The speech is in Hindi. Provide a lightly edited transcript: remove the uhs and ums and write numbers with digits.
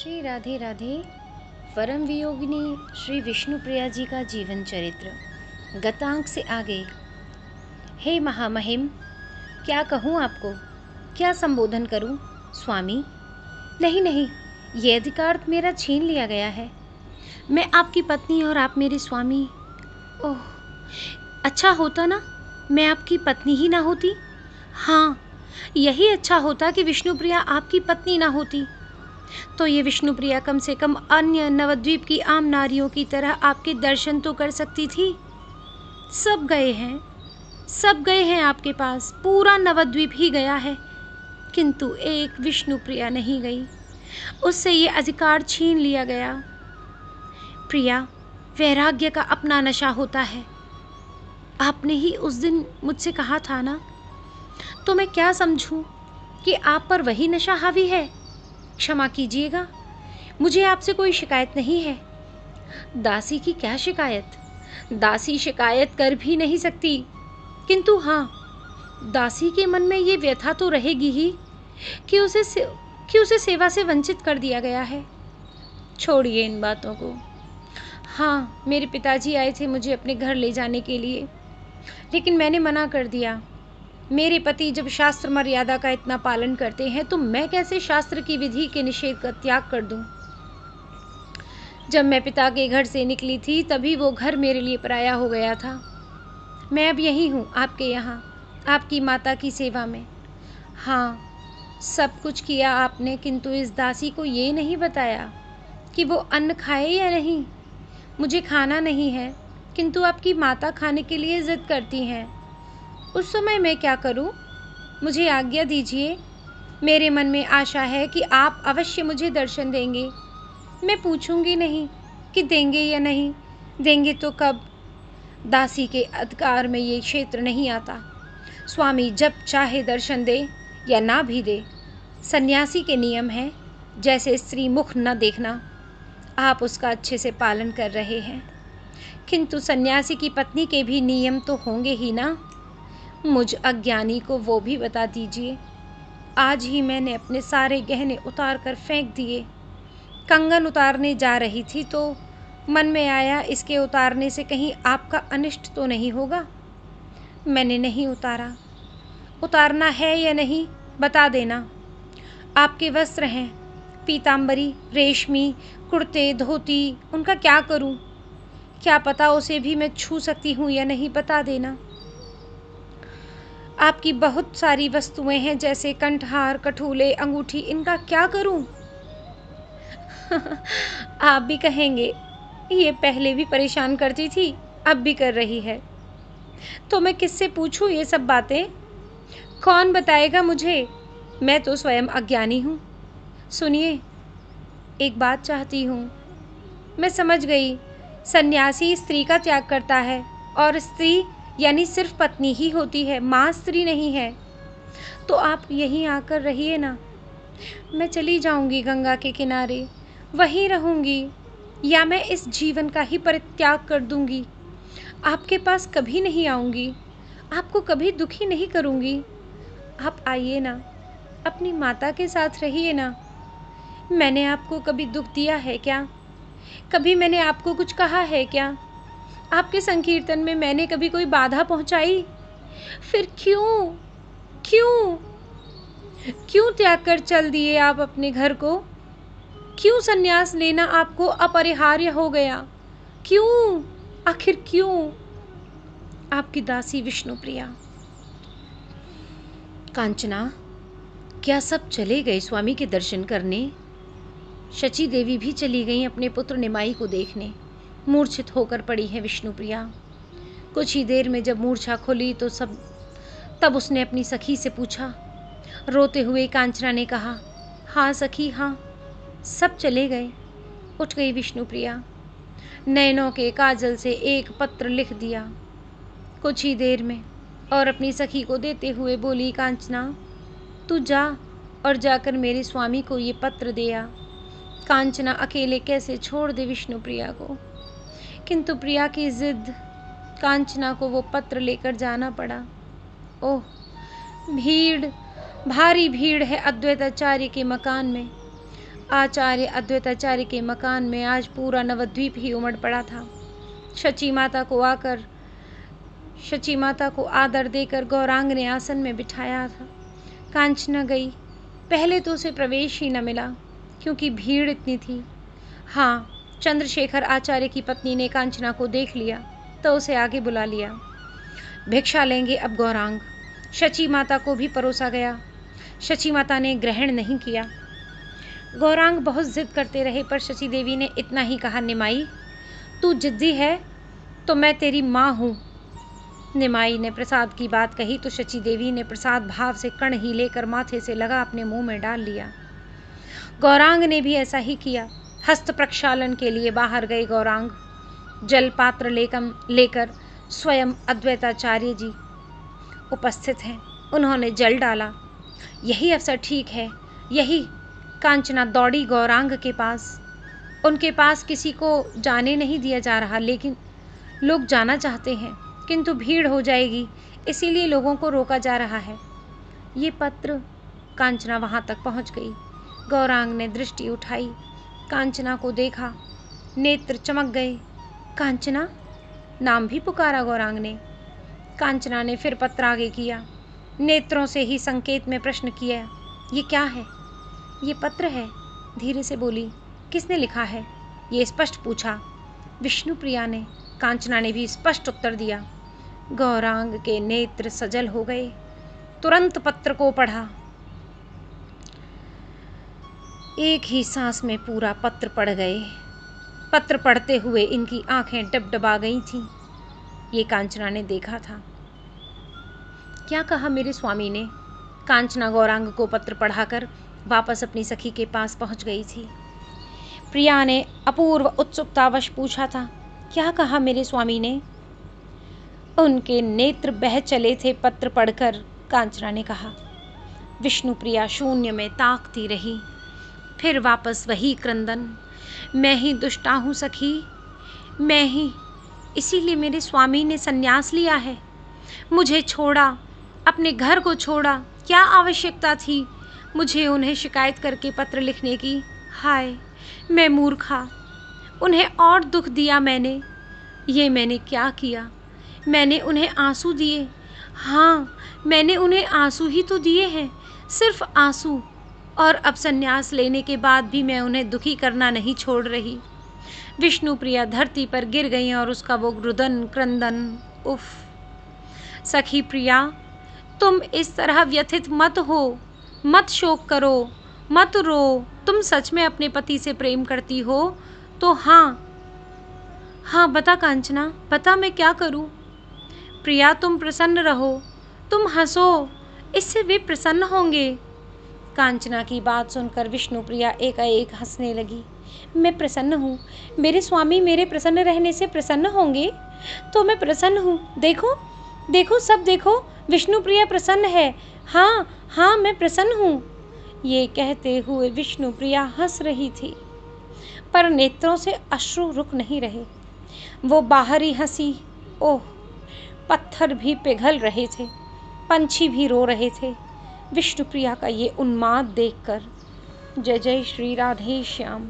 श्री राधे राधे। परम वियोगिनी श्री विष्णुप्रिया जी का जीवन चरित्र गतांक से आगे। हे महामहिम, क्या कहूँ आपको, क्या संबोधन करूँ? स्वामी, नहीं नहीं, ये अधिकार मेरा छीन लिया गया है। मैं आपकी पत्नी और आप मेरे स्वामी। ओह, अच्छा होता ना मैं आपकी पत्नी ही ना होती। हाँ, यही अच्छा होता कि विष्णुप्रिया आपकी पत्नी ना होती, तो ये विष्णुप्रिया कम से कम अन्य नवद्वीप की आम नारियों की तरह आपके दर्शन तो कर सकती थी। सब गए हैं, सब गए हैं आपके पास, पूरा नवद्वीप ही गया है, किंतु एक विष्णुप्रिया नहीं गई। उससे ये अधिकार छीन लिया गया। प्रिया, वैराग्य का अपना नशा होता है। आपने ही उस दिन मुझसे कहा था ना, तो मैं क्या समझूं कि आप पर वही नशा हावी है। क्षमा कीजिएगा, मुझे आपसे कोई शिकायत नहीं है। दासी की क्या शिकायत? दासी शिकायत कर भी नहीं सकती, किंतु हाँ, दासी के मन में ये व्यथा तो रहेगी ही कि उसे सेवा से वंचित कर दिया गया है। छोड़िए इन बातों को। हाँ, मेरे पिताजी आए थे मुझे अपने घर ले जाने के लिए, लेकिन मैंने मना कर दिया। मेरे पति जब शास्त्र मर्यादा का इतना पालन करते हैं, तो मैं कैसे शास्त्र की विधि के निषेध का त्याग कर दूं? जब मैं पिता के घर से निकली थी, तभी वो घर मेरे लिए पराया हो गया था। मैं अब यही हूँ, आपके यहाँ, आपकी माता की सेवा में। हाँ, सब कुछ किया आपने, किंतु इस दासी को ये नहीं बताया कि वो अन्न खाए या नहीं। मुझे खाना नहीं है, किंतु आपकी माता खाने के लिए जिद करती हैं। उस समय मैं क्या करूं? मुझे आज्ञा दीजिए। मेरे मन में आशा है कि आप अवश्य मुझे दर्शन देंगे। मैं पूछूंगी नहीं कि देंगे या नहीं देंगे, तो कब? दासी के अधिकार में ये क्षेत्र नहीं आता। स्वामी जब चाहे दर्शन दे या ना भी दे, सन्यासी के नियम है। जैसे स्त्री मुख न देखना, आप उसका अच्छे से पालन कर रहे हैं, किंतु सन्यासी की पत्नी के भी नियम तो होंगे ही ना। मुझ अज्ञानी को वो भी बता दीजिए। आज ही मैंने अपने सारे गहने उतार कर फेंक दिए। कंगन उतारने जा रही थी तो मन में आया, इसके उतारने से कहीं आपका अनिष्ट तो नहीं होगा। मैंने नहीं उतारा। उतारना है या नहीं बता देना। आपके वस्त्र हैं, पीताम्बरी, रेशमी, कुर्ते, धोती, उनका क्या करूं? क्या पता उसे भी मैं छू सकती हूं या नहीं, बता देना। आपकी बहुत सारी वस्तुएं हैं, जैसे कंठहार, कठूले, अंगूठी, इनका क्या करूं? आप भी कहेंगे, ये पहले भी परेशान करती थी, अब भी कर रही है। तो मैं किससे पूछूं ये सब बातें? कौन बताएगा मुझे? मैं तो स्वयं अज्ञानी हूँ। सुनिए, एक बात चाहती हूँ। मैं समझ गई, सन्यासी स्त्री का त्याग करता है, और स्त्री यानी सिर्फ पत्नी ही होती है, माँ स्त्री नहीं है। तो आप यहीं आकर रहिए ना। मैं चली जाऊंगी गंगा के किनारे, वहीं रहूंगी, या मैं इस जीवन का ही परित्याग कर दूंगी। आपके पास कभी नहीं आऊंगी, आपको कभी दुखी नहीं करूंगी। आप आइए ना, अपनी माता के साथ रहिए ना। मैंने आपको कभी दुख दिया है क्या? कभी मैंने आपको कुछ कहा है क्या? आपके संकीर्तन में मैंने कभी कोई बाधा पहुंचाई? फिर क्यों क्यों क्यों त्याग कर चल दिए आप अपने घर को? क्यों संन्यास लेना आपको अपरिहार्य हो गया? क्यों? आखिर क्यों? आपकी दासी विष्णुप्रिया। कांचना, क्या सब चले गए स्वामी के दर्शन करने? शची देवी भी चली गई अपने पुत्र निमाई को देखने। मूर्छित होकर पड़ी है विष्णुप्रिया। कुछ ही देर में जब मूर्छा खुली तो तब उसने अपनी सखी से पूछा। रोते हुए कांचना ने कहा, हाँ सखी हाँ, सब चले गए। उठ गई विष्णुप्रिया, नयनों के काजल से एक पत्र लिख दिया कुछ ही देर में, और अपनी सखी को देते हुए बोली, कांचना तू जा और जाकर मेरे स्वामी को ये पत्र दे आ। कांचना अकेले कैसे छोड़ दे विष्णुप्रिया को, किंतु प्रिया की जिद, कांचना को वो पत्र लेकर जाना पड़ा। ओह, भीड़, भारी भीड़ है अद्वैताचार्य के मकान में। आचार्य अद्वैताचार्य के मकान में आज पूरा नवद्वीप ही उमड़ पड़ा था। शची माता को आदर देकर गौरांग ने आसन में बिठाया था। कांचना गई। पहले तो उसे प्रवेश ही न मिला क्योंकि भीड़ इतनी थी। हाँ, चंद्रशेखर आचार्य की पत्नी ने कांचना को देख लिया तो उसे आगे बुला लिया। भिक्षा लेंगे अब गौरांग। शची माता को भी परोसा गया। शची माता ने ग्रहण नहीं किया। गौरांग बहुत जिद करते रहे पर शची देवी ने इतना ही कहा, निमाई तू जिद्दी है तो मैं तेरी माँ हूँ। निमाई ने प्रसाद की बात कही तो शची देवी ने प्रसाद भाव से कण ही लेकर माथे से लगा अपने मुंह में डाल लिया। गौरांग ने भी ऐसा ही किया। हस्त प्रक्षालन के लिए बाहर गए गौरांग। जल पात्र लेकर स्वयं अद्वैताचार्य जी उपस्थित हैं। उन्होंने जल डाला। यही अवसर ठीक है, यही। कांचना दौड़ी गौरांग के पास। उनके पास किसी को जाने नहीं दिया जा रहा, लेकिन लोग जाना चाहते हैं किंतु भीड़ हो जाएगी, इसीलिए लोगों को रोका जा रहा है। ये पत्र। कांचना वहाँ तक पहुँच गई। गौरांग ने दृष्टि उठाई, कांचना को देखा, नेत्र चमक गए। कांचना नाम भी पुकारा गौरांग ने। कांचना ने फिर पत्र आगे किया। नेत्रों से ही संकेत में प्रश्न किया, ये क्या है? ये पत्र है, धीरे से बोली। किसने लिखा है? ये स्पष्ट पूछा। विष्णुप्रिया ने। कांचना ने भी स्पष्ट उत्तर दिया। गौरांग के नेत्र सजल हो गए। तुरंत पत्र को पढ़ा। एक ही सांस में पूरा पत्र पढ़ गए। पत्र पढ़ते हुए इनकी आंखें डबडबा गई थीं। ये कांचना ने देखा था। क्या कहा मेरे स्वामी ने? कांचना गौरांग को पत्र पढ़ाकर वापस अपनी सखी के पास पहुंच गई थी। प्रिया ने अपूर्व उत्सुकतावश पूछा था, क्या कहा मेरे स्वामी ने? उनके नेत्र बह चले थे पत्र पढ़कर। कांचना ने कहा। विष्णुप्रिया शून्य में ताकती रही। फिर वापस वही क्रंदन, मैं ही दुष्टा हूँ सखी, मैं ही। इसीलिए मेरे स्वामी ने संन्यास लिया है, मुझे छोड़ा, अपने घर को छोड़ा। क्या आवश्यकता थी मुझे उन्हें शिकायत करके पत्र लिखने की? हाय, मैं मूर्खा, उन्हें और दुख दिया मैंने। ये मैंने क्या किया? मैंने उन्हें आंसू दिए। हाँ, मैंने उन्हें आंसू ही तो दिए हैं, सिर्फ आंसू। और अब संन्यास लेने के बाद भी मैं उन्हें दुखी करना नहीं छोड़ रही। विष्णुप्रिया धरती पर गिर गई और उसका वो रुदन क्रंदन, उफ। सखी प्रिया, तुम इस तरह व्यथित मत हो, मत शोक करो, मत रो। तुम सच में अपने पति से प्रेम करती हो तो हाँ, बता कांचना, बता मैं क्या करूं? प्रिया, तुम प्रसन्न रहो, तुम हंसो, इससे वे प्रसन्न होंगे। कांचना की बात सुनकर विष्णुप्रिया एकाएक हंसने लगी। मैं प्रसन्न हूँ, मेरे स्वामी मेरे प्रसन्न रहने से प्रसन्न होंगे तो मैं प्रसन्न हूँ। देखो देखो, सब देखो, विष्णुप्रिया प्रसन्न है। हाँ, मैं प्रसन्न हूँ। ये कहते हुए विष्णुप्रिया हंस रही थी, पर नेत्रों से अश्रु रुक नहीं रहे। वो बाहरी हंसी, ओह, पत्थर भी पिघल रहे थे, पंछी भी रो रहे थे विष्णुप्रिया का ये उन्माद देखकर। जय जय श्री राधे श्याम।